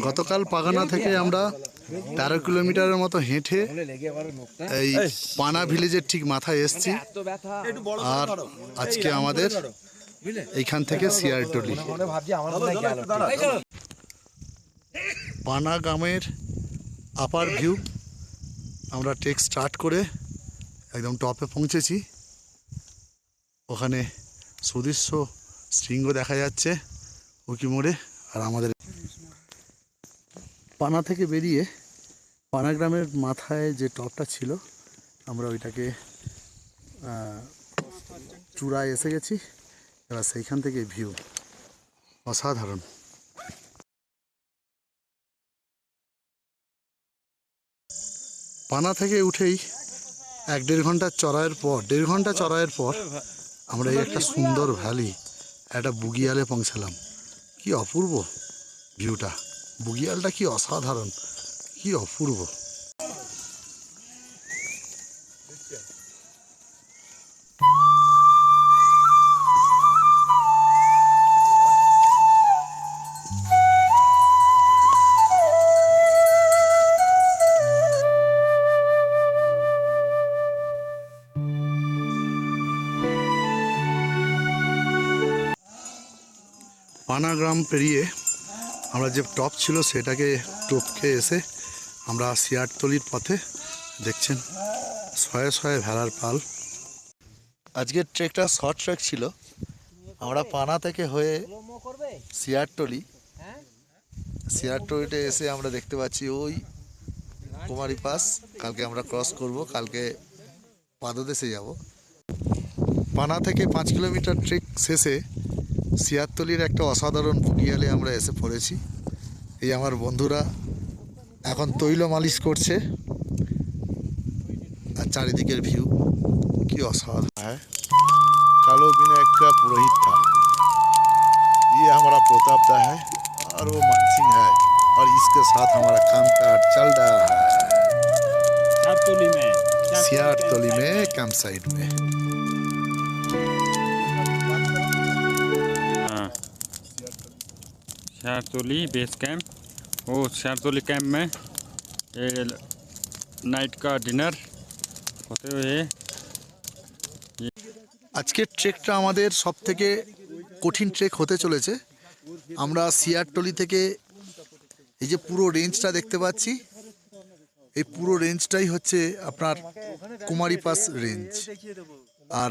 গতকাল পাগানা থেকে আমরা 13 কিলোমিটারের মতো হেঁটে এই পানা ভিলেজের ঠিক মাথায় এসছি। আর আজকে আমাদের এইখান থেকে শিয়ারটলি পানা গ্রামের আপার ভিউ। আমরা ট্রেক স্টার্ট করে একদম টপে পৌঁছেছি। ওখানে সুদৃশ্য শৃঙ্গ দেখা যাচ্ছে উকি মোড়ে। আর আমাদের পানা থেকে বেরিয়ে পানা গ্রামের মাথায় যে টপটা ছিল আমরা ওইটাকে চূড়ায় এসে গেছি। এবার সেইখান থেকে ভিউ অসাধারণ। পানা থেকে উঠেই 1-1.5 ঘন্টা চড়াইয়ের পর 1.5 ঘন্টা চড়াইয়ের পর আমরা এই একটা সুন্দর ভ্যালি একটা বুগিয়ালে পৌঁছালাম। কি অপূর্ব ভিউটা! বুগিয়ালটা কি অসাধারণ, কি অপূর্ব। পানা গ্রাম পেরিয়ে আমরা যে টপ ছিল সেটাকে টপকে এসে আমরা শিয়ারতলির পথে দেখছেন শয়ে শয়ে ভেড়ার পাল। আজকের ট্রেকটা শর্ট ট্রেক ছিল। আমরা পানা থেকে হয়ে শিয়ারটলিতে এসে আমরা দেখতে পাচ্ছি ওই কুমারী পাস। কালকে আমরা ক্রস করব, কালকে পাদদেশে যাব। পানা থেকে 5 কিলোমিটার ট্রেক শেষে শিয়ারতলির একটা অসাধারণ বুগিয়ালে আমরা এসে পড়েছি। এই আমার বন্ধুরা এখন তৈল মালিশ করছে। আর চারিদিকের ভিউ কি অসাধারণ। है कालो विनायक का पुरोहित था, ये हमारा प्रताप दा है और वो मान सिंह है। और इसके साथ हमारा काम काज चल रहा है शियारतली में कैंप साइट में। शियारतली बेस कैंप। वो शियारतली कैंप में ये नाइट का डिनर होते हुए আজকের ট্রেকটা আমাদের সব থেকে কঠিন ট্রেক হতে চলেছে। আমরা শিয়ারটলি থেকে এই যে পুরো রেঞ্জটা দেখতে পাচ্ছি, এই পুরো রেঞ্জটাই হচ্ছে আপনার কুমারী পাস রেঞ্জ। আর